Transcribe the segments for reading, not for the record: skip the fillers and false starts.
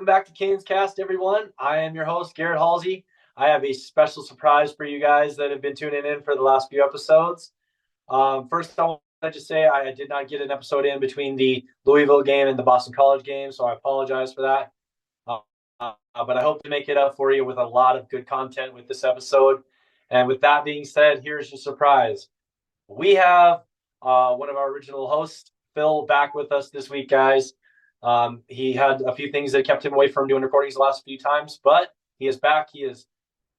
back to Canescast, everyone. I am your host, Garrett Halsey. I have a special surprise for you guys that have been tuning in for the last few episodes. First, I want to just say I did not get an episode in between the Louisville game and the Boston College game, so I apologize for that. But I hope to make it up for you with a lot of good content with this episode. And with that being said, here's your surprise. We have one of our original hosts, Phil, back with us this week, guys. He had a few things that kept him away from doing recordings the last few times, but he is back. He is,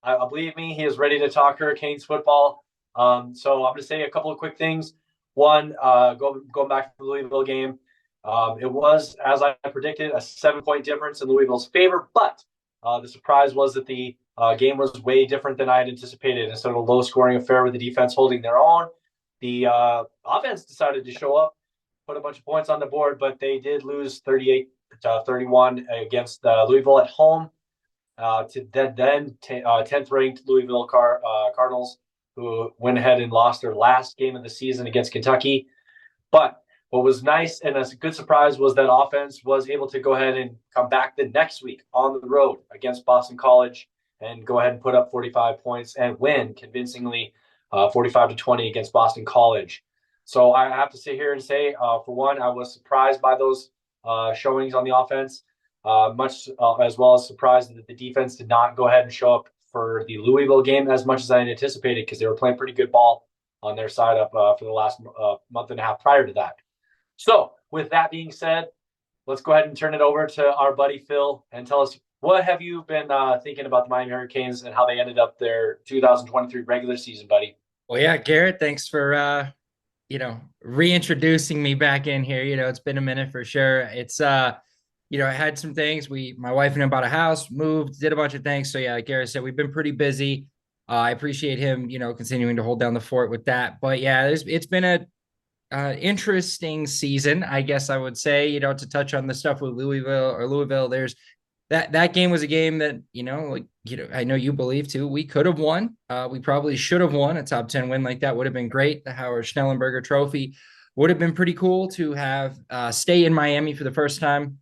I believe me, he is ready to talk Hurricanes football. So I'm going to say a couple of quick things. One, going back to the Louisville game, it was, as I predicted, a 7-point difference in Louisville's favor, but the surprise was that the game was way different than I had anticipated. Instead of a low-scoring affair with the defense holding their own, the offense decided to show up, put a bunch of points on the board, but they did lose 38-31 against Louisville at home to then 10th ranked Louisville Cardinals, who went ahead and lost their last game of the season against Kentucky. But what was nice and a good surprise was that offense was able to go ahead and come back the next week on the road against Boston College and go ahead and put up 45 points and win convincingly 45-20 against Boston College. So I have to sit here and say, for one, I was surprised by those showings on the offense, much as well as surprised that the defense did not go ahead and show up for the Louisville game as much as I anticipated, because they were playing pretty good ball on their side up for the last month and a half prior to that. So with that being said, let's go ahead and turn it over to our buddy Phil and tell us, what have you been thinking about the Miami Hurricanes and how they ended up their 2023 regular season, buddy? Well, yeah, Garrett, thanks for reintroducing me back in here. It's been a minute for sure. It's I had some things. My wife and I bought a house, moved, did a bunch of things. So yeah, like Garrett said, we've been pretty busy. I appreciate him, continuing to hold down the fort with that. But yeah, it's been a interesting season, I guess I would say. To touch on the stuff with Louisville, there's that game was a game that, I know you believe too, we could have won. We probably should have won. A top 10 win like that would have been great. The Howard Schnellenberger Trophy would have been pretty cool to have stay in Miami for the first time.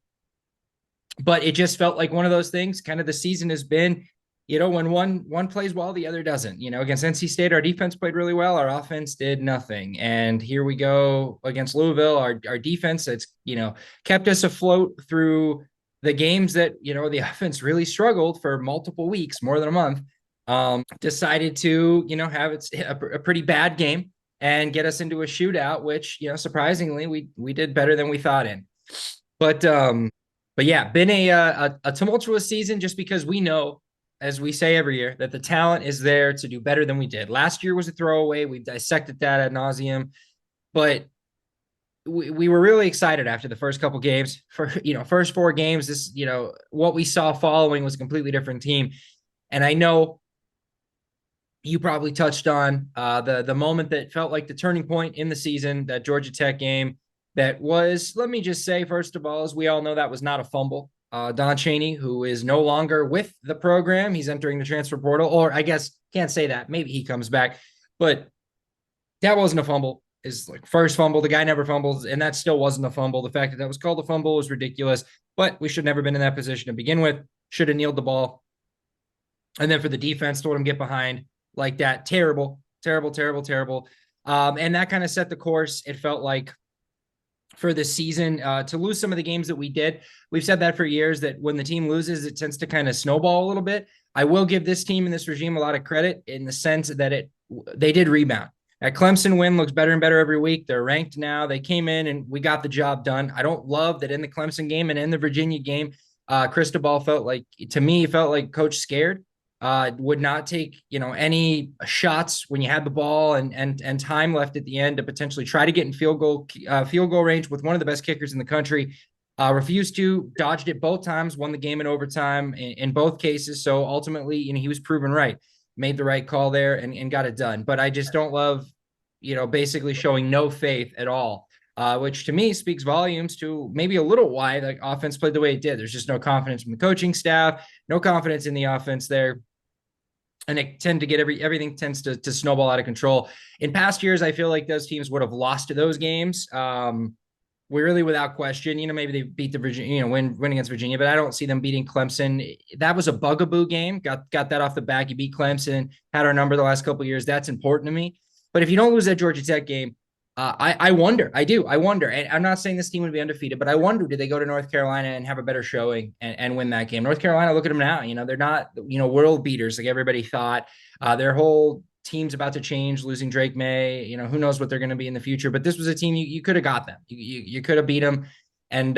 But it just felt like one of those things. Kind of the season has been, when one plays well, the other doesn't. Against NC State, our defense played really well. Our offense did nothing. And here we go against Louisville. Our defense that's, kept us afloat through the games that, the offense really struggled for multiple weeks, more than a month, decided to, have a pretty bad game and get us into a shootout, which, surprisingly, we did better than we thought in. But yeah, been a tumultuous season, just because we know, as we say every year, that the talent is there to do better than we did. Last year was a throwaway. We've dissected that ad nauseum, but we were really excited after the first couple games. For first 4 games, this what we saw following was a completely different team. And I know you probably touched on the moment that felt like the turning point in the season, that Georgia Tech game. That was, let me just say, first of all, as we all know, that was not a fumble. Don Chaney, who is no longer with the program, he's entering the transfer portal, or I guess can't say that. Maybe he comes back, but that wasn't a fumble. Is like first fumble. The guy never fumbles, and that still wasn't a fumble. The fact that was called a fumble was ridiculous, but we should never been in that position to begin with. Should have kneeled the ball. And then for the defense to let him get behind like that, terrible. And that kind of set the course. It felt like for the season to lose some of the games that we did. We've said that for years, that when the team loses, it tends to kind of snowball a little bit. I will give this team and this regime a lot of credit in the sense that they did rebound. That Clemson win looks better and better every week. They're ranked now. They came in and we got the job done. I don't love that in the Clemson game and in the Virginia game, Cristobal felt like coach scared, would not take, any shots when you had the ball and time left at the end to potentially try to get in field goal range with one of the best kickers in the country. Refused to, dodged it both times, won the game in overtime in both cases. So ultimately, he was proven right. Made the right call there and got it done. But I just don't love, basically showing no faith at all, which to me speaks volumes to maybe a little why the offense played the way it did. There's just no confidence from the coaching staff, no confidence in the offense there. And it tend to get everything tends to snowball out of control. In past years, I feel like those teams would have lost to those games. really without question. Maybe they beat the Virginia, win against Virginia, but I don't see them beating Clemson. That was a bugaboo game. Got that off the back. You beat Clemson, had our number the last couple of years. That's important to me. But if you don't lose that Georgia Tech game, I wonder. I do. I wonder. And I'm not saying this team would be undefeated, but I wonder, did they go to North Carolina and have a better showing and win that game? North Carolina, look at them now. They're not, world beaters like everybody thought. Their whole team's about to change, losing Drake May. Who knows what they're going to be in the future. But this was a team you could have got them. You could have beat them, and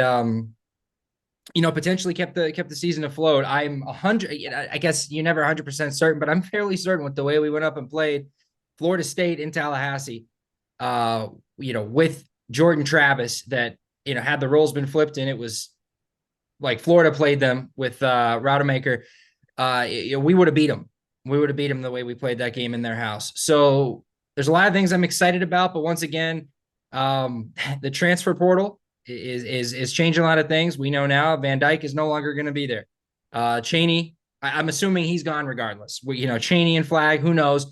potentially kept the season afloat. I'm 100. I guess you're never 100% certain, but I'm fairly certain with the way we went up and played Florida State in Tallahassee. With Jordan Travis, that had the roles been flipped and it was like Florida played them with Rodemaker, we would have beat them. We would have beat them the way we played that game in their house. So there's a lot of things I'm excited about, but once again, the transfer portal is changing a lot of things. We know now Van Dyke is no longer going to be there. Chaney, I'm assuming he's gone regardless. Chaney and Flag, who knows?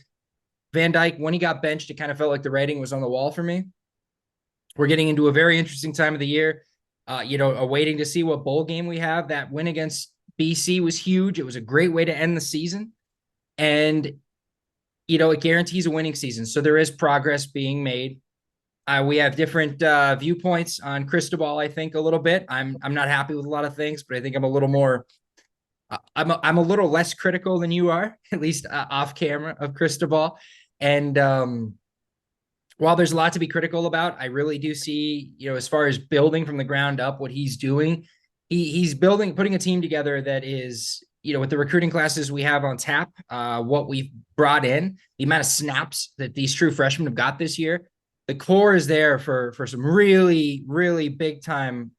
Van Dyke, when he got benched, it kind of felt like the writing was on the wall for me. We're getting into a very interesting time of the year. Waiting to see what bowl game we have. That win against BC was huge. It was a great way to end the season. And, it guarantees a winning season. So there is progress being made. We have different viewpoints on Cristobal, I think, a little bit. I'm not happy with a lot of things, but I think I'm a little more I'm a little less critical than you are, at least off camera, of Cristobal. And while there's a lot to be critical about, I really do see, as far as building from the ground up, what he's doing, he's putting a team together that is, with the recruiting classes we have on tap, what we've brought in, the amount of snaps that these true freshmen have got this year, the core is there for some really, really big time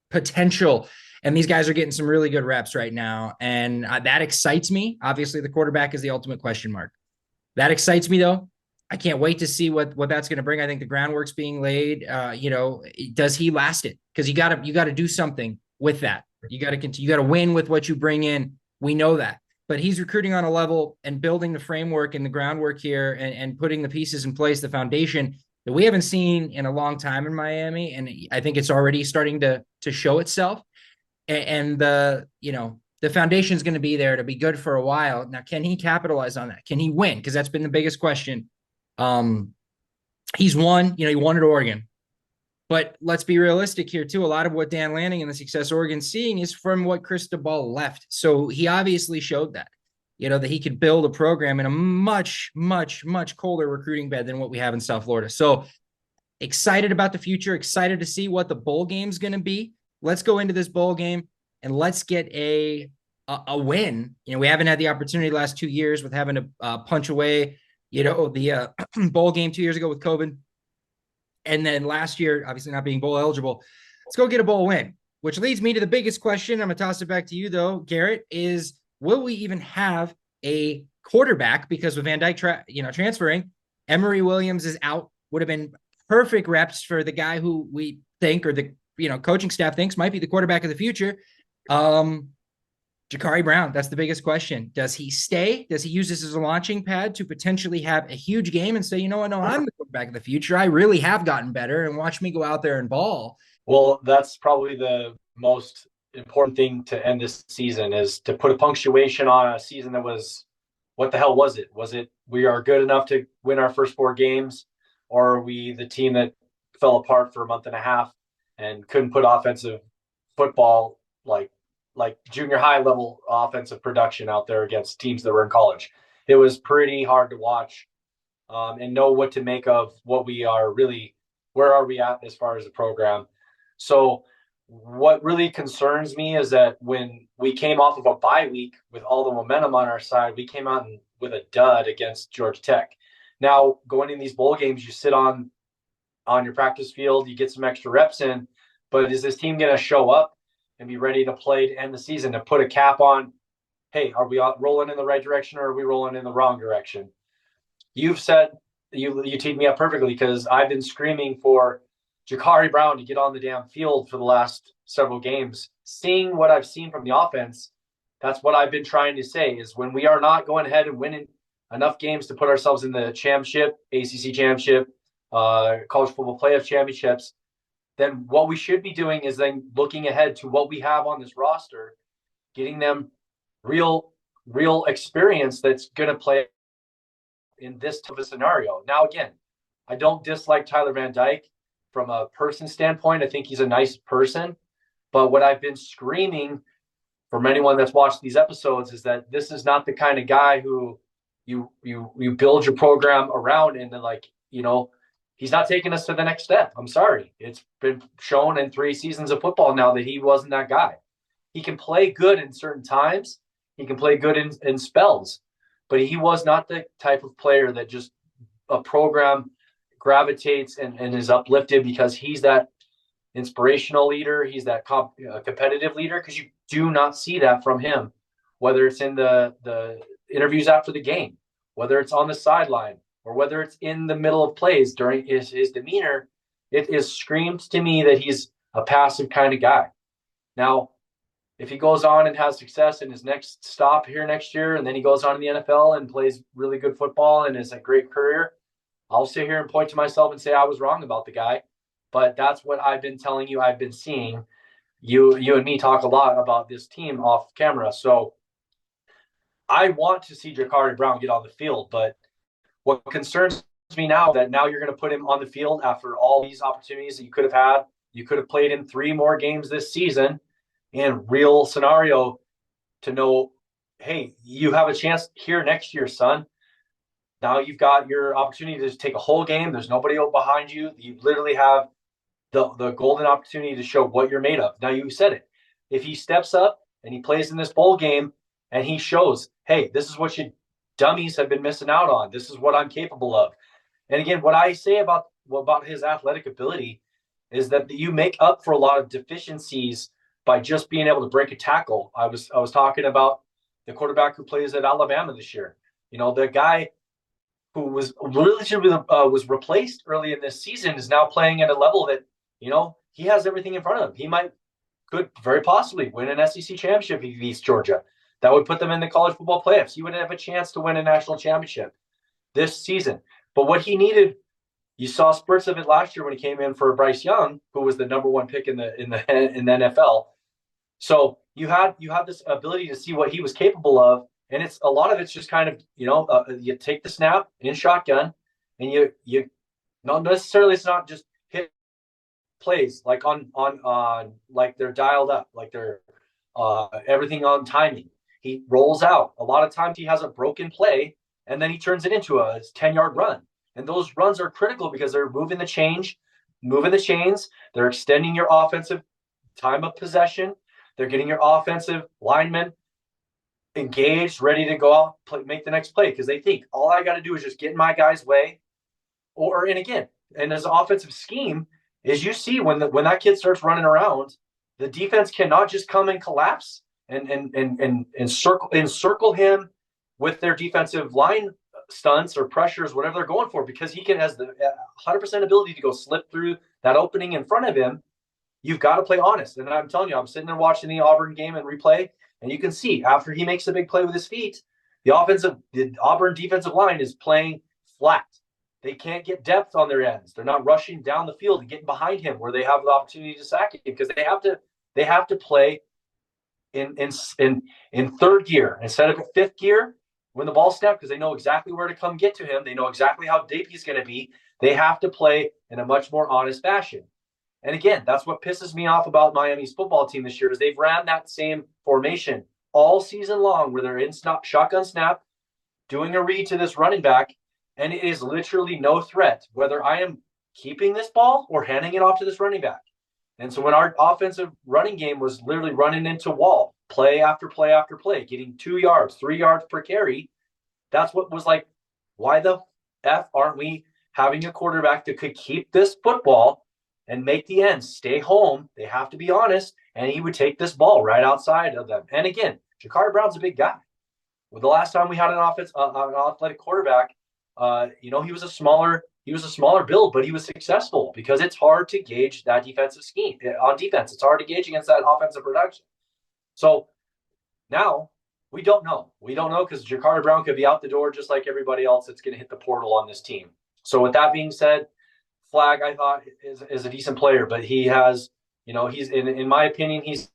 potential. And these guys are getting some really good reps right now. And that excites me. Obviously, the quarterback is the ultimate question mark. That excites me, though. I can't wait to see what that's going to bring. I think the groundwork's being laid. Does he last it? Because you got to do something with that. You got to continue. You got to win with what you bring in. We know that. But he's recruiting on a level and building the framework and the groundwork here and putting the pieces in place, the foundation that we haven't seen in a long time in Miami. And I think it's already starting to show itself. And the foundation is going to be there to be good for a while. Now, can he capitalize on that? Can he win? Because that's been the biggest question. He's won, he won at Oregon. But let's be realistic here, too. A lot of what Dan Lanning and the success Oregon's seeing is from what Cristobal left. So he obviously showed that, that he could build a program in a much, much, much colder recruiting bed than what we have in South Florida. So excited about the future, excited to see what the bowl game's going to be. Let's go into this bowl game and let's get a win. We haven't had the opportunity the last 2 years with having to punch away, the bowl game 2 years ago with COVID. And then last year, obviously not being bowl eligible. Let's go get a bowl win, which leads me to the biggest question. I'm going to toss it back to you, though, Garrett, is will we even have a quarterback? Because with Van Dyke transferring, Emory Williams is out. Would have been perfect reps for the guy who we think, or the coaching staff thinks might be the quarterback of the future. Jakari Brown, that's the biggest question. Does he stay? Does he use this as a launching pad to potentially have a huge game and say, no, I'm the quarterback of the future. I really have gotten better, and watch me go out there and ball. Well, that's probably the most important thing to end this season, is to put a punctuation on a season that was, what the hell was it? Was it we are good enough to win our first 4 games, or are we the team that fell apart for a month and a half and couldn't put offensive football like junior high level offensive production out there against teams that were in college? It was pretty hard to watch and know what to make of what we are really, where are we at as far as the program. So what really concerns me is that when we came off of a bye week with all the momentum on our side, we came out with a dud against Georgia Tech. Now, going in these bowl games, you sit on your practice field, you get some extra reps in, but is this team going to show up and be ready to play to end the season, to put a cap on, hey, are we rolling in the right direction, or are we rolling in the wrong direction? You've said, you teed me up perfectly, because I've been screaming for Jakari Brown to get on the damn field for the last several games. Seeing what I've seen from the offense, that's what I've been trying to say, is when we are not going ahead and winning enough games to put ourselves in the championship, ACC championship, college football playoff championships, then what we should be doing is then looking ahead to what we have on this roster, getting them real, real experience that's going to play in this type of scenario. Now, again, I don't dislike Tyler Van Dyke from a person standpoint. I think he's a nice person. But what I've been screaming from anyone that's watched these episodes is that this is not the kind of guy who you build your program around, and then, like, he's not taking us to the next step. I'm sorry. It's been shown in 3 seasons of football now that he wasn't that guy. He can play good in certain times. He can play good in spells, but he was not the type of player that just a program gravitates and is uplifted because he's that inspirational leader. He's that competitive leader, because you do not see that from him, whether it's in the interviews after the game, whether it's on the sideline, or whether it's in the middle of plays during his demeanor. It is screams to me that he's a passive kind of guy. Now, if he goes on and has success in his next stop here next year, and then he goes on in the NFL and plays really good football and is a great career, I'll sit here and point to myself and say I was wrong about the guy. But that's what I've been telling you. I've been seeing you and me talk a lot about this team off camera. So I want to see Jakari Brown get on the field, but what concerns me now that now you're going to put him on the field after all these opportunities that you could have had. You could have played in 3 more games this season in real scenario to know, hey, you have a chance here next year, son. Now you've got your opportunity to take a whole game. There's nobody behind you. You literally have the golden opportunity to show what you're made of. Now, you said it. If he steps up and he plays in this bowl game and he shows, hey, this is what you dummies have been missing out on. This is what I'm capable of. And again, what I say about his athletic ability is that you make up for a lot of deficiencies by just being able to break a tackle. I was talking about the quarterback who plays at Alabama this year. The guy who was relatively was replaced early in this season is now playing at a level that he has everything in front of him. He could very possibly win an SEC championship if he beats Georgia. That would put them in the college football playoffs. He would have a chance to win a national championship this season. But what he needed, you saw spurts of it last year when he came in for Bryce Young, who was the number 1 pick in the NFL. So you had this ability to see what he was capable of, and it's a lot of it's just kind of you take the snap in shotgun, and you not necessarily, it's not just hit plays like on like they're dialed up, like they're everything on timing. He rolls out. A lot of times he has a broken play, and then he turns it into a 10-yard run. And those runs are critical because they're moving the chains. They're extending your offensive time of possession. They're getting your offensive linemen engaged, ready to go out, make the next play, because they think all I got to do is just get in my guy's way. And as an offensive scheme, is you see when that kid starts running around, the defense cannot just come and collapse and circle him with their defensive line stunts or pressures, whatever they're going for, because he has the 100% ability to go slip through that opening in front of him. You've got to play honest. And I'm telling you, I'm sitting there watching the Auburn game and replay, and you can see after he makes a big play with his feet, the Auburn defensive line is playing flat. They can't get depth on their ends. They're not rushing down the field and getting behind him where they have the opportunity to sack him, because they have to play in third gear instead of fifth gear when the ball snaps, because they know exactly where to come get to him. They know exactly how deep he's going to be. They have to play in a much more honest fashion. And again, that's what pisses me off about Miami's football team this year, is they've ran that same formation all season long, where they're in shotgun snap, doing a read to this running back, and it is literally no threat whether I am keeping this ball or handing it off to this running back. And so when our offensive running game was literally running into wall, play after play after play, getting 2 yards, 3 yards per carry, that's what was like, why the F aren't we having a quarterback that could keep this football and make the ends stay home? They have to be honest, and he would take this ball right outside of them. And again, Jakari Brown's a big guy. Well, the last time we had an athletic quarterback, he was a smaller build, but he was successful, because it's hard to gauge that defensive scheme on defense. It's hard to gauge against that offensive production. So now we don't know. We don't know, because Jakari Brown could be out the door just like everybody else that's going to hit the portal on this team. So with that being said, Flag, I thought, is a decent player, but he has, he's in my opinion, he's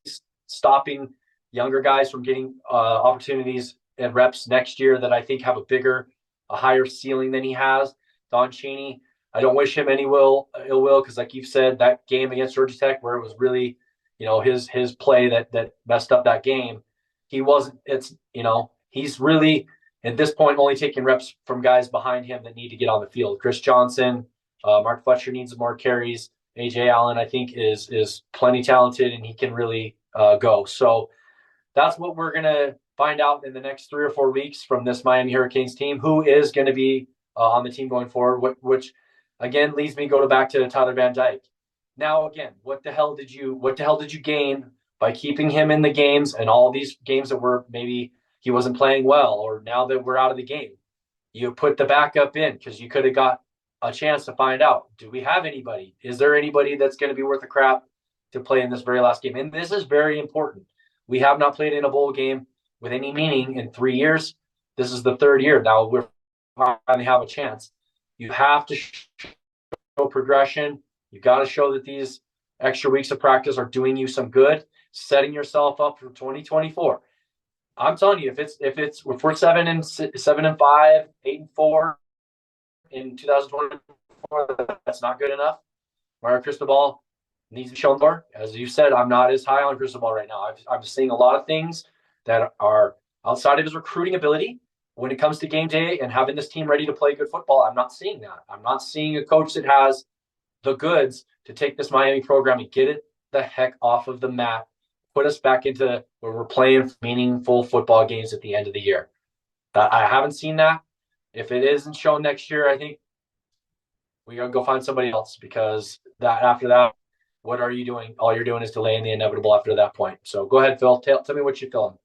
stopping younger guys from getting opportunities and reps next year that I think have a higher ceiling than he has. Don Chaney, I don't wish him any ill will, because like you've said, that game against Georgia Tech where it was really, his play that messed up that game. He wasn't. He's really at this point only taking reps from guys behind him that need to get on the field. Chris Johnson, Mark Fletcher needs more carries. AJ Allen, I think, is plenty talented and he can really go. So that's what we're gonna find out in the next 3 or 4 weeks from this Miami Hurricanes team, who is going to be on the team going forward. Which again leads me go back to Tyler Van Dyke. Now again, what the hell did you gain by keeping him in the games and all these games that were maybe he wasn't playing well, or now that we're out of the game, you put the backup in because you could have got a chance to find out, do we have anybody? Is there anybody that's going to be worth a crap to play in this very last game? And this is very important. We have not played in a bowl game with any meaning in 3 years. This is the third year. Now we're finally have a chance. You have to show progression. You got to show that these extra weeks of practice are doing you some good, setting yourself up for 2024. I'm telling you, if we're 7-5, 8-4 in 2024, that's not good enough. Mario Cristobal needs to be shown more. As you said, I'm not as high on Cristobal right now. I'm seeing a lot of things that are outside of his recruiting ability. When it comes to game day and having this team ready to play good football, I'm not seeing that. I'm not seeing a coach that has the goods to take this Miami program and get it the heck off of the mat, put us back into where we're playing meaningful football games at the end of the year. I haven't seen that. If it isn't shown next year, I think we gotta go find somebody else, because after that, what are you doing? All you're doing is delaying the inevitable after that point. So go ahead, Phil. Tell me what you're feeling.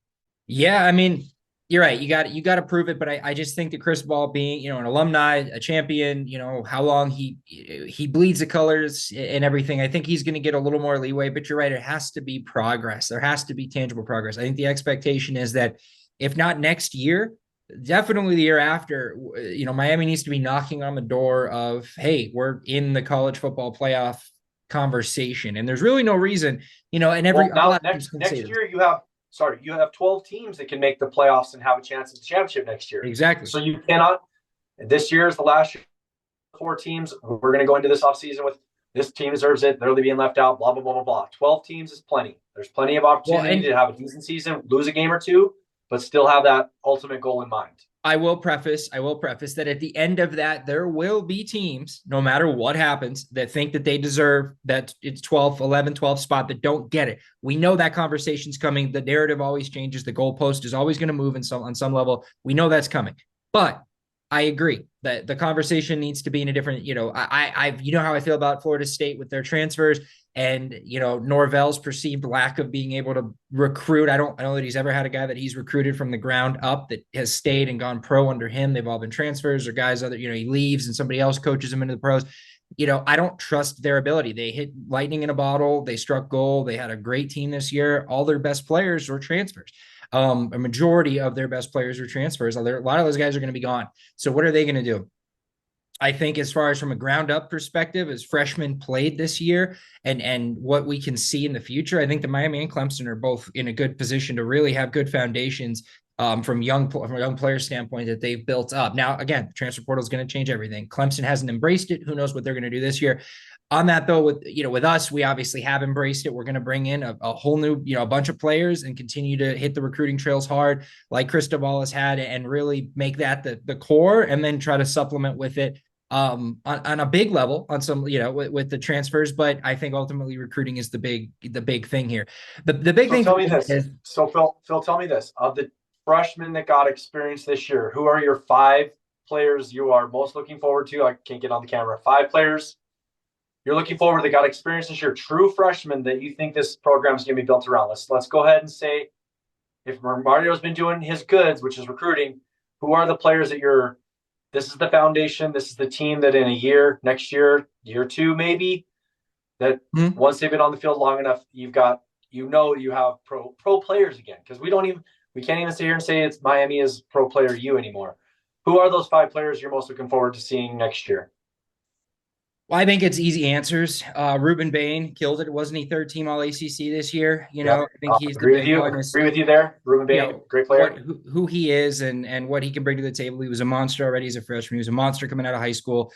Yeah, I mean, you're right. You got to prove it, but I just think that Chris Ball being, an alumni, a champion, how long he bleeds the colors and everything. I think he's going to get a little more leeway, but you're right. It has to be progress. There has to be tangible progress. I think the expectation is that if not next year, definitely the year after, Miami needs to be knocking on the door of, hey, we're in the college football playoff conversation. And there's really no reason, and a now lot of teams can say next this. year you have 12 teams that can make the playoffs and have a chance at the championship next year. Exactly. So you cannot. This year is the last year. 4 teams. We're going to go into this offseason with this team deserves it. They're being left out. Blah blah blah blah blah. 12 teams is plenty. There's plenty of opportunity to have a decent season, lose a game or two, but still have that ultimate goal in mind. I will preface that at the end of that, there will be teams, no matter what happens, that think that they deserve that it's 12, 11, 12 spot that don't get it. We know that conversation's coming. The narrative always changes. The goalpost is always going to move on some level. We know that's coming. But I agree that the conversation needs to be in a different, I how I feel about Florida State with their transfers and, Norvell's perceived lack of being able to recruit. I don't know that he's ever had a guy that he's recruited from the ground up that has stayed and gone pro under him. They've all been transfers or guys he leaves and somebody else coaches him into the pros. I don't trust their ability. They hit lightning in a bottle. They struck gold. They had a great team this year. All their best players were transfers. A majority of their best players are transfers. A lot of those guys are going to be gone. So what are they going to do? I think as far as from a ground up perspective, as freshmen played this year and what we can see in the future, I think the Miami and Clemson are both in a good position to really have good foundations from a young player standpoint that they've built up. Now, again, the transfer portal is going to change everything. Clemson hasn't embraced it. Who knows what they're going to do this year? On that though, with us, we obviously have embraced it. We're going to bring in a whole new, a bunch of players and continue to hit the recruiting trails hard, like Cristobal has had, and really make that the core, and then try to supplement with it on a big level on some, with the transfers. But I think ultimately recruiting is the big thing here. The big thing. Tell me this. So Phil, tell me this. Of the freshmen that got experience this year, who are your 5 players you are most looking forward to? I can't get on the camera. 5 players you're looking forward that got experience this year, true freshmen that you think this program is going to be built around. Let's go ahead and say, if Mario's been doing his goods, which is recruiting, who are the players that this is the foundation, this is the team that in a year, next year, year 2 maybe, that once they've been on the field long enough, you have pro players again. Because we can't even sit here and say it's Miami is pro player you anymore. Who are those 5 players you're most looking forward to seeing next year? Well, I think it's easy answers. Ruben Bain killed it. Wasn't he third team All ACC this year? Yep. I think he's the Agree with big you. one. Agree with you there. Ruben Bain, great What player. who he is and what he can bring to the table. He was a monster already as a freshman. He was a monster coming out of high school.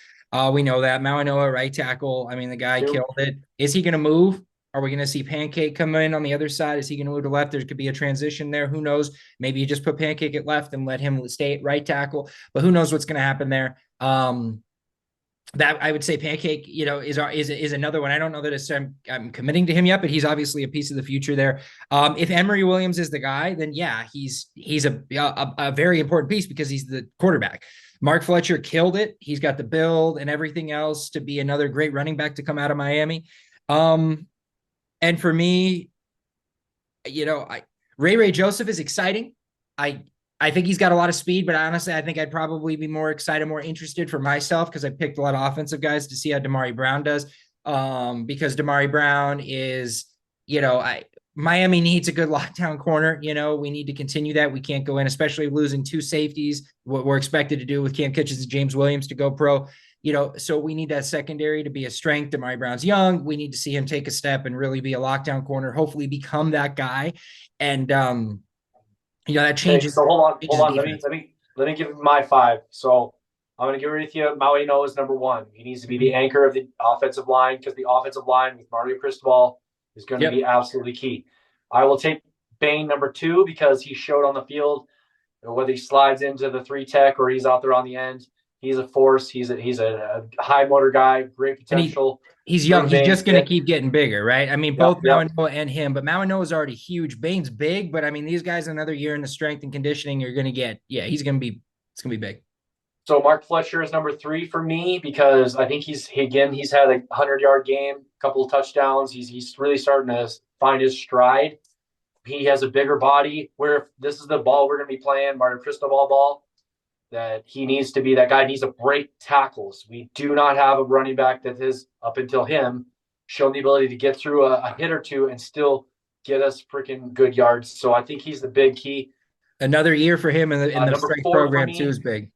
We know that. Mauanoa, right tackle. I mean, the guy Two. killed it. Is he going to move? Are we going to see Pancake come in on the other side? Is he going to move to left? There could be a transition there. Who knows? Maybe you just put Pancake at left and let him stay at right tackle. But who knows what's going to happen there? That I would say Pancake, is another one. I don't know that I'm committing to him yet, but he's obviously a piece of the future there. If Emory Williams is the guy, then yeah, he's a very important piece because he's the quarterback. Mark Fletcher killed it. He's got the build and everything else to be another great running back to come out of Miami. And for me, Ray Joseph is exciting. I I think he's got a lot of speed, but honestly, I think I'd probably be more excited, more interested for myself because I picked a lot of offensive guys to see how Damari Brown does. Because Damari Brown is, Miami needs a good lockdown corner. We need to continue that. We can't go in, especially losing two safeties, what we're expected to do with Cam Kitchens and James Williams to go pro. So we need that secondary to be a strength. Damari Brown's young. We need to see him take a step and really be a lockdown corner, hopefully become that guy. And that Okay, changes so hold on. Let me defense. let me let me give my five. So I'm gonna give it with you. Maui No is number one. He needs to be the anchor of the offensive line because the offensive line with Mario Cristobal is going to Yep. be absolutely key. I will take Bain number two because he showed on the field whether he slides into the three tech or he's out there on the end. He's a force. He's a high motor guy, great And potential. he's young. Ruben He's Bain, just going to keep getting bigger, right? I mean, yep, both yep. Mauanoa and him, but Mauanoa is already huge. Bane's big, but I mean, these guys another year in the strength and conditioning are going to get, yeah, it's going to be big. So Mark Fletcher is number three for me because I think he's had a 100-yard game, a couple of touchdowns. He's really starting to find his stride. He has a bigger body. Where if this is the ball we're going to be playing, Mario Cristobal ball, that he needs to be that guy. Needs to break tackles. We do not have a running back that has up until him shown the ability to get through a hit or two and still get us freaking good yards. So I think he's the big key. Another year for him in the Number strength four for program too me. is big.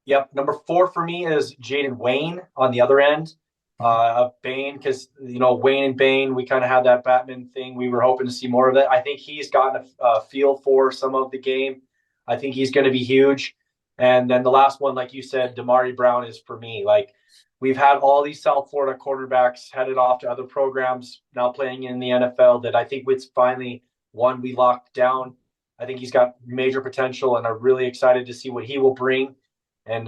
Yep. Number four for me is Jaden Wayne on the other end of Bain because, Wayne and Bain, we kind of had that Batman thing. We were hoping to see more of that. I think he's gotten a feel for some of the game. I think he's going to be huge. And then the last one, like you said, Damari Brown is for me. Like we've had all these South Florida quarterbacks headed off to other programs now playing in the NFL that I think it's finally one we locked down. I think he's got major potential and I'm really excited to see what he will bring and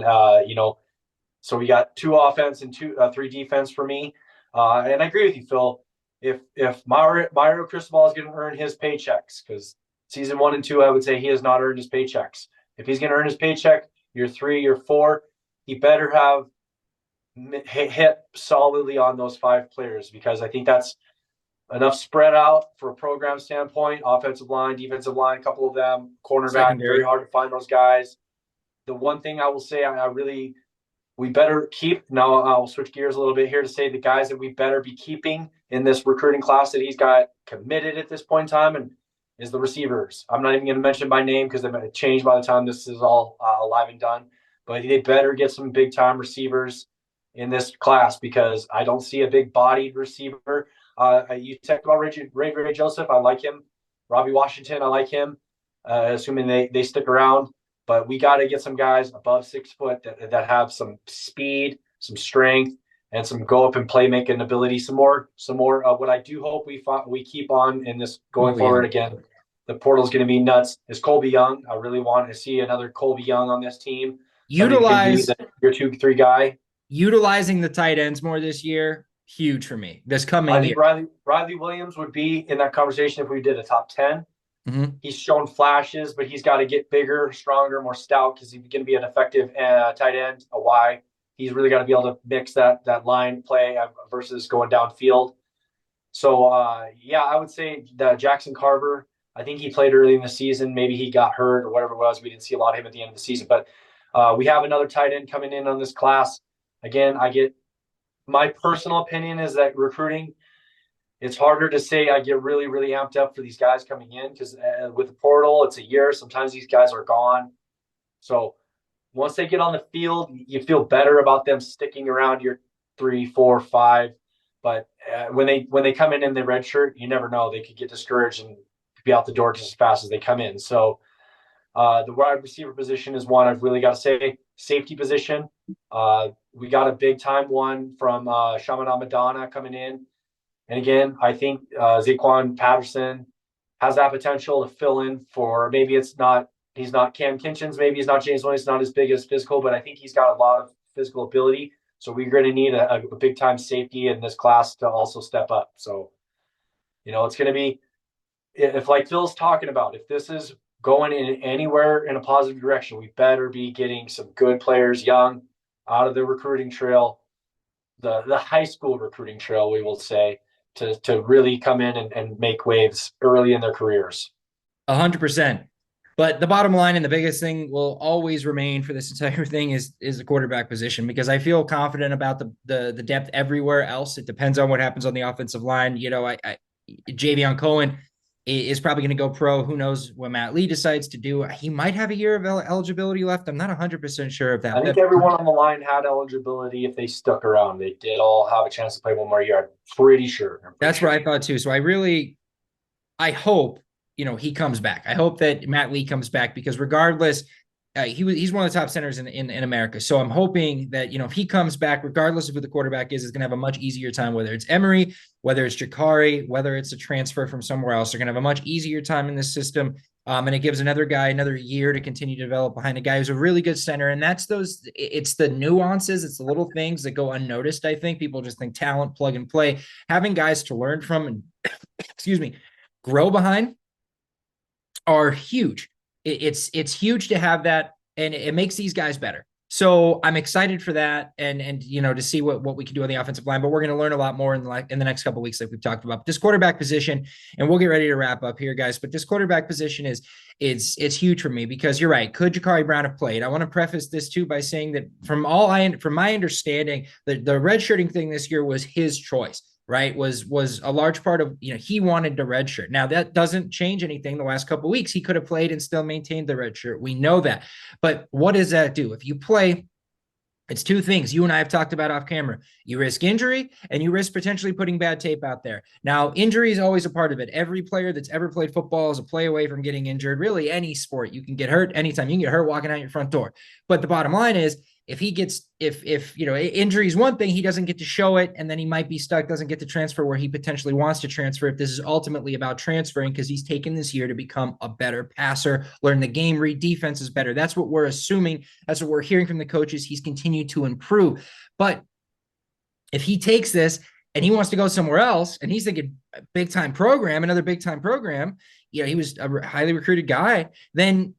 so we got two offense and three defense for me. And I agree with you, Phil. If Mario Cristobal is going to earn his paychecks, because season 1 and 2, I would say he has not earned his paychecks. If he's going to earn his paycheck, year 3, year 4, he better have hit solidly on those 5 players because I think that's enough spread out for a program standpoint. Offensive line, defensive line, a couple of them, cornerback, very Secondary. hard to find those guys. The one thing I will say, we better keep. Now I'll switch gears a little bit here to say the guys that we better be keeping in this recruiting class that he's got committed at this point in time, and is the receivers. I'm not even going to mention by name because they might change by the time this is all alive and done. But they better get some big time receivers in this class because I don't see a big bodied receiver. You talked about Ray Joseph. I like him. Robbie Washington. I like him. Assuming they stick around. But we got to get some guys above 6 foot that have some speed, some strength, and some go up and playmaking ability. Some more. What I do hope we keep on in this going Oh yeah. forward again. The portal is going to be nuts. Is Colby Young? I really want to see another Colby Young on this team. Somebody who can be Utilize your 2-3 guy. utilizing the tight ends more this year, huge for me. This I coming think year. Riley Williams would be in that conversation if we did a top 10. Mm-hmm. He's shown flashes, but he's got to get bigger, stronger, more stout because he's going to be an effective tight end, a Y. He's really got to be able to mix that line play versus going downfield. So, yeah, I would say that Jackson Carver, I think he played early in the season. Maybe he got hurt or whatever it was. We didn't see a lot of him at the end of the season. But we have another tight end coming in on this class. Again, my personal opinion is that recruiting – it's harder to say. I get really, really amped up for these guys coming in because with the portal, it's a year. Sometimes these guys are gone. So once they get on the field, you feel better about them sticking around your 3, 4, 5. But when they come in the red shirt, you never know. They could get discouraged and be out the door just as fast as they come in. So the wide receiver position is one I've really got to say. Safety position, we got a big time one from Shamana Madonna coming in. And again, I think Zaquan Patterson has that potential to fill in for maybe he's not Cam Kinchens, maybe he's not James Williams, not as big as physical, but I think he's got a lot of physical ability. So we're going to need a big time safety in this class to also step up. So, it's going to be, if like Phil's talking about, if this is going in anywhere in a positive direction, we better be getting some good players young out of the recruiting trail, the high school recruiting trail, we will say, to really come in and make waves early in their careers. 100%. But the bottom line and the biggest thing will always remain for this entire thing is the quarterback position, because I feel confident about the depth everywhere else. It depends on what happens on the offensive line. Javion Cohen is probably going to go pro. Who knows what Matt Lee decides to do? He might have a year of eligibility left. I'm not 100% sure of that. I think everyone on the line had eligibility if they stuck around. They did all have a chance to play one more year. I'm pretty sure. That's what I thought too. So I hope, he comes back. I hope that Matt Lee comes back, because regardless, he's one of the top centers in America. So I'm hoping that, if he comes back, regardless of who the quarterback is going to have a much easier time, whether it's Emory, whether it's Jakari, whether it's a transfer from somewhere else. They're going to have a much easier time in this system. And it gives another guy another year to continue to develop behind a guy who's a really good center. And it's the nuances, it's the little things that go unnoticed. I think people just think talent, plug and play. Having guys to learn from and, excuse me, grow behind are huge. It's huge to have that, and it makes these guys better. So I'm excited for that, and to see what we can do on the offensive line. But we're going to learn a lot more in the next couple of weeks, like we've talked about. But this quarterback position, and we'll get ready to wrap up here, guys. But this quarterback position is huge for me, because you're right. Could Jakari Brown have played? I want to preface this too by saying that from my understanding, the redshirting thing this year was his choice. Right, was a large part of, he wanted the red shirt. Now that doesn't change anything. The last couple of weeks, he could have played and still maintained the red shirt. We know that. But what does that do? If you play, it's two things you and I have talked about off camera. You risk injury, and you risk potentially putting bad tape out there. Now, injury is always a part of it. Every player that's ever played football is a play away from getting injured. Really, any sport, you can get hurt anytime. You can get hurt walking out your front door. But the bottom line is, if injury is one thing, he doesn't get to show it, and then he might be stuck, doesn't get to transfer where he potentially wants to transfer. If this is ultimately about transferring, because he's taken this year to become a better passer, learn the game, read defenses better. That's what we're assuming. That's what we're hearing from the coaches. He's continued to improve. But if he takes this and he wants to go somewhere else, and he's thinking another big time program, he was a highly recruited guy, then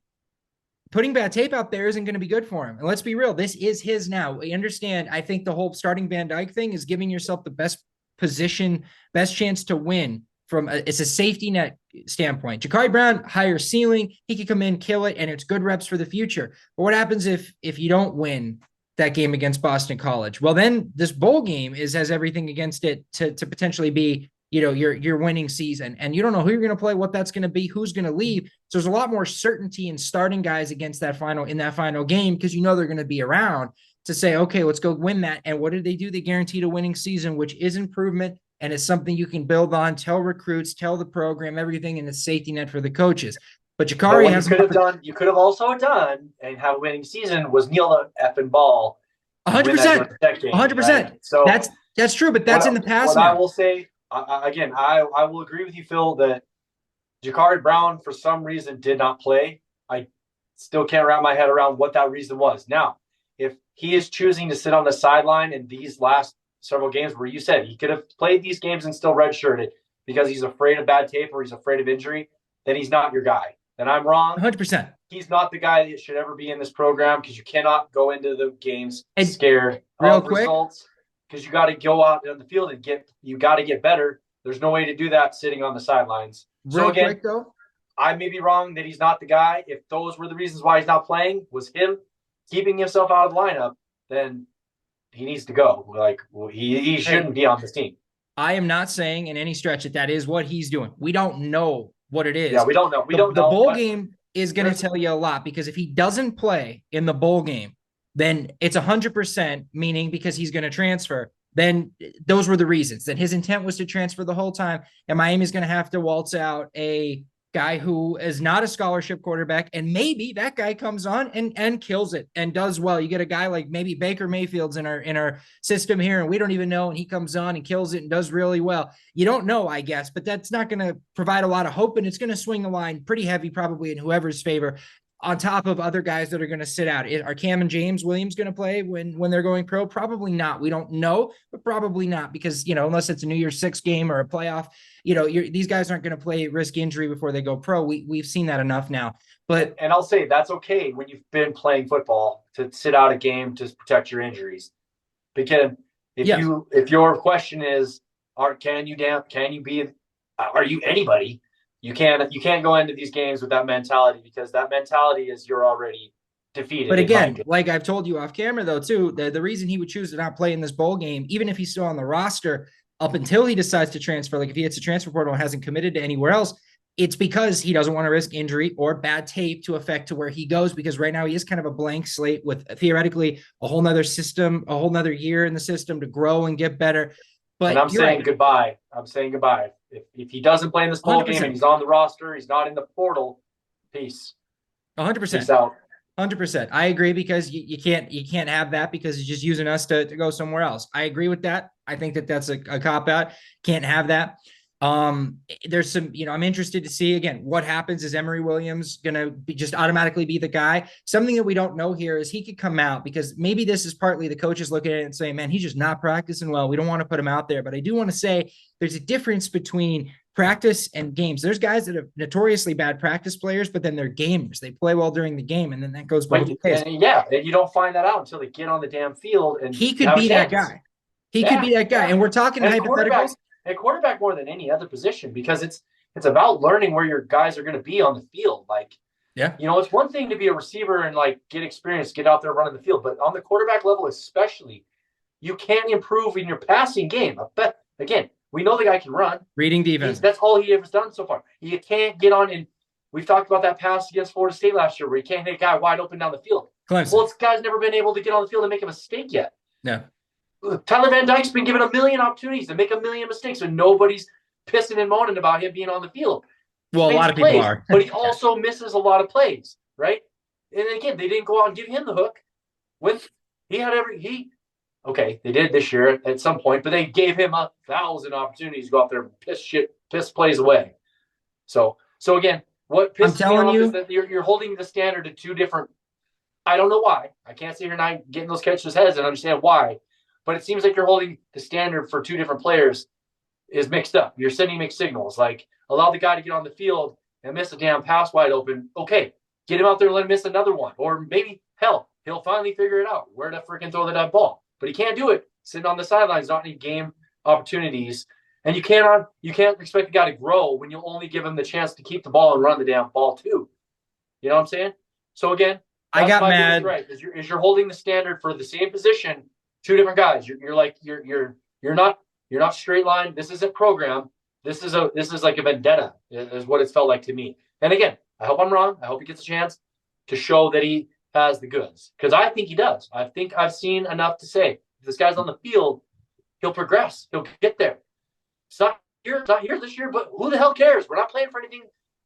putting bad tape out there isn't going to be good for him. And let's be real, this is his now. We understand. I think the whole starting Van Dyke thing is giving yourself the best position, best chance to win it's a safety net standpoint. Jakari Brown, higher ceiling. He could come in, kill it, and it's good reps for the future. But what happens if you don't win that game against Boston College? Well, then this bowl game has everything against it to potentially be, your winning season, and you don't know who you're going to play, what that's going to be, who's going to leave. So there's a lot more certainty in starting guys against that final game, because they're going to be around to say, okay, let's go win that. And what did they do? They guaranteed a winning season, which is improvement, and it's something you can build on, tell recruits, tell the program, everything, and it's safety net for the coaches. But Jakari you could have also done and have a winning season was kneel the effing ball. 100%. 100%. Right? So that's true, but that's in the past. I will say, again, I will agree with you, Phil, that Jakari Brown, for some reason, did not play. I still can't wrap my head around what that reason was. Now, if he is choosing to sit on the sideline in these last several games where you said he could have played these games and still redshirted because he's afraid of bad tape or he's afraid of injury, then he's not your guy. Then I'm wrong. 100%. He's not the guy that should ever be in this program, because you cannot go into the games scared of results. Because you got to go out on the field and get better. There's no way to do that sitting on the sidelines. Quick, though, I may be wrong that he's not the guy. If those were the reasons why he's not playing, was him keeping himself out of the lineup, then he needs to go. He shouldn't be on this team. I am not saying in any stretch that is what he's doing. We don't know what it is. Yeah, we don't know. We don't know. The bowl game is going to There's tell you a lot, because if he doesn't play in the bowl game, then it's 100%, meaning because he's going to transfer. Then those were the reasons that his intent was to transfer the whole time. And Miami's going to have to waltz out a guy who is not a scholarship quarterback. And maybe that guy comes on and kills it and does well. You get a guy like maybe Baker Mayfield's in our system here, and we don't even know, and he comes on and kills it and does really well. You don't know, I guess, but that's not going to provide a lot of hope, and it's going to swing the line pretty heavy probably in whoever's favor, on top of other guys that are going to sit out. Are Cam and James Williams going to play when they're going pro? Probably not. We don't know, but probably not, because, unless it's a New Year's Six game or a playoff, these guys aren't going to play risk injury before they go pro. We've seen that enough now. But and I'll say that's okay when you've been playing football to sit out a game to protect your injuries. Because if your question is, are you anybody? You can't go into these games with that mentality, because that mentality is you're already defeated. But again, like I've told you off camera though too, the reason he would choose to not play in this bowl game, even if he's still on the roster up until he decides to transfer, like if he hits a transfer portal and hasn't committed to anywhere else, it's because he doesn't want to risk injury or bad tape to affect to where he goes, because right now he is kind of a blank slate with theoretically a whole nother system, a whole nother year in the system to grow and get better. But and I'm saying goodbye. I'm saying goodbye. If he doesn't play in this bowl 100%. game and he's on the roster, he's not in the portal, peace. 100%. Peace out. 100%. I agree, because you can't have that, because he's just using us to go somewhere else. I agree with that. I think that's a cop out. Can't have that. There's some, I'm interested to see again what happens. Is Emory Williams gonna just automatically be the guy? Something that we don't know here is he could come out, because maybe this is partly the coaches looking at it and saying, man, he's just not practicing well, we don't want to put him out there. But I do want to say there's a difference between practice and games. There's guys that are notoriously bad practice players, but then they're gamers. They play well during the game, and then that goes both ways. Yeah, you don't find that out until they get on the damn field. And he could be that guy. He could be that guy. And we're talking hypotheticals. Quarterback more than any other position, because it's about learning where your guys are going to be on the field. Like, it's one thing to be a receiver and like get experience, get out there running the field, but on the quarterback level especially, you can't improve in your passing game. But again, we know the guy can run. Reading defense. That's all he has done so far. You can't get on, and we've talked about that pass against Florida State last year where you can't hit a guy wide open down the field. Clemson. Well, this guy's never been able to get on the field and make a mistake yet. Yeah. Tyler Van Dyke's been given a million opportunities to make a million mistakes, and nobody's pissing and moaning about him being on the field. Well, a lot of people are. But he also misses a lot of plays, right? And again, they didn't go out and give him the hook. They did this year at some point, but they gave him 1,000 opportunities to go out there and piss plays away. So again, what pisses me off is that you're holding the standard to two different. I don't know why. I can't sit here and getting those catches' heads and understand why. But it seems like you're holding the standard for two different players is mixed up. You're sending mixed signals. Like, allow the guy to get on the field and miss a damn pass wide open. Okay, get him out there and let him miss another one. Or maybe, hell, he'll finally figure it out where to freaking throw that ball. But he can't do it sitting on the sidelines, not any game opportunities. And you can't expect the guy to grow when you only give him the chance to keep the ball and run the damn ball too. You know what I'm saying? So again, I got mad. Right, is you're holding the standard for the same position. Two different guys. You're not straight line. This isn't program. This is like a vendetta, is what it's felt like to me. And again, I hope I'm wrong. I hope he gets a chance to show that he has the goods, because I think he does. I think I've seen enough to say if this guy's on the field, he'll progress. He'll get there. It's not here this year, but who the hell cares? We're not playing for anything.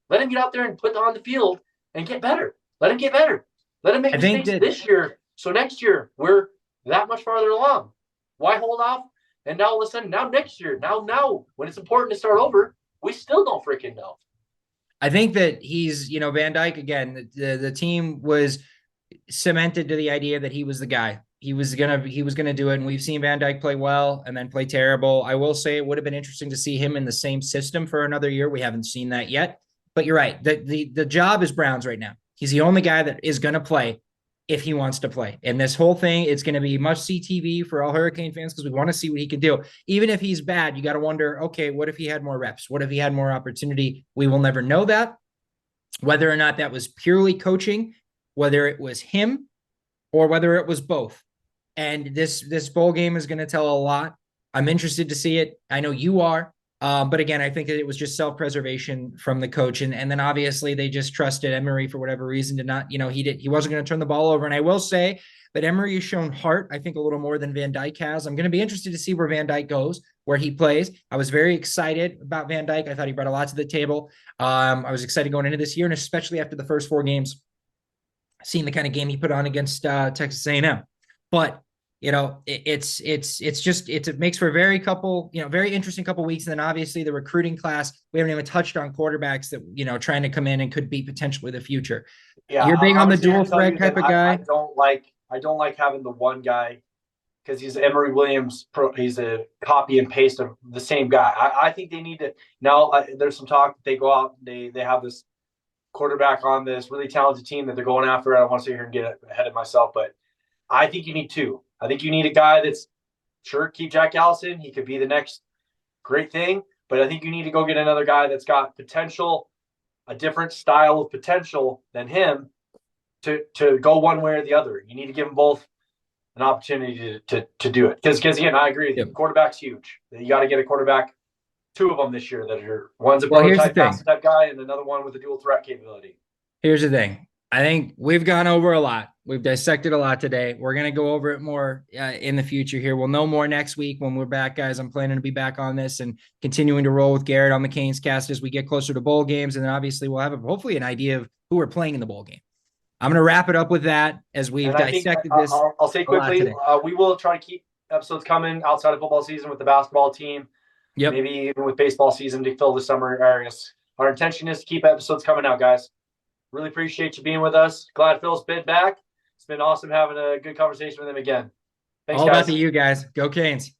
Let him get out there and put on the field and get better. Let him get better. Let him make mistakes this year, so next year we're that much farther along. Why hold off? And now all of a sudden, now next year, now when it's important to start over, we still don't freaking know. I think that he's, Van Dyke again. The team was cemented to the idea that he was the guy. He was gonna do it, and we've seen Van Dyke play well and then play terrible. I will say it would have been interesting to see him in the same system for another year. We haven't seen that yet, but you're right. The job is Brown's right now. He's the only guy that is going to play if he wants to play. And this whole thing, it's going to be must-see TV for all Hurricane fans, because we want to see what he can do. Even if he's bad, you got to wonder, okay, what if he had more reps? What if he had more opportunity? We will never know that. Whether or not that was purely coaching, whether it was him, or whether it was both. And this bowl game is going to tell a lot. I'm interested to see it. I know you are. But again, I think that it was just self-preservation from the coach. And then obviously they just trusted Emery for whatever reason to not, he wasn't going to turn the ball over. And I will say that Emery has shown heart, I think, a little more than Van Dijk has. I'm going to be interested to see where Van Dijk goes, where he plays. I was very excited about Van Dijk. I thought he brought a lot to the table. I was excited going into this year, and especially after the first 4 games, seeing the kind of game he put on against Texas A&M. But it makes for a very interesting couple weeks. And then obviously the recruiting class, we haven't even touched on quarterbacks that, trying to come in and could be potentially the future. Yeah, You're big on the honestly, I dual can tell threat you that type of guy. I don't like having the one guy because he's Emery Williams. He's a copy and paste of the same guy. I think they need to now. There's some talk that they go out. They have this quarterback on this really talented team that they're going after. I don't want to sit here and get ahead of myself, but I think you need two. I think you need a guy that's sure keep Jack Allison. He could be the next great thing, but I think you need to go get another guy that's got potential, a different style of potential than him to go one way or the other. You need to give them both an opportunity to do it. Because again, I agree with you. Yep. Quarterback's huge. You got to get a quarterback, two of them this year that are one's a Well, here's the prototype thing. pass type guy and another one with a dual threat capability. Here's the thing. I think we've gone over a lot. We've dissected a lot today. We're going to go over it more in the future here. We'll know more next week when we're back, guys. I'm planning to be back on this and continuing to roll with Garrett on the Canescast as we get closer to bowl games. And then obviously we'll have hopefully an idea of who we're playing in the bowl game. I'm going to wrap it up with that as we've And I think dissected this. I'll say a lot quickly, today. we will try to keep episodes coming outside of football season with the basketball team, Yep. maybe even with baseball season to fill the summer areas. Our intention is to keep episodes coming out, guys. Really appreciate you being with us. Glad Phil's been back. It's been awesome having a good conversation with him again. Thanks, All about guys. the you guys. Go Canes.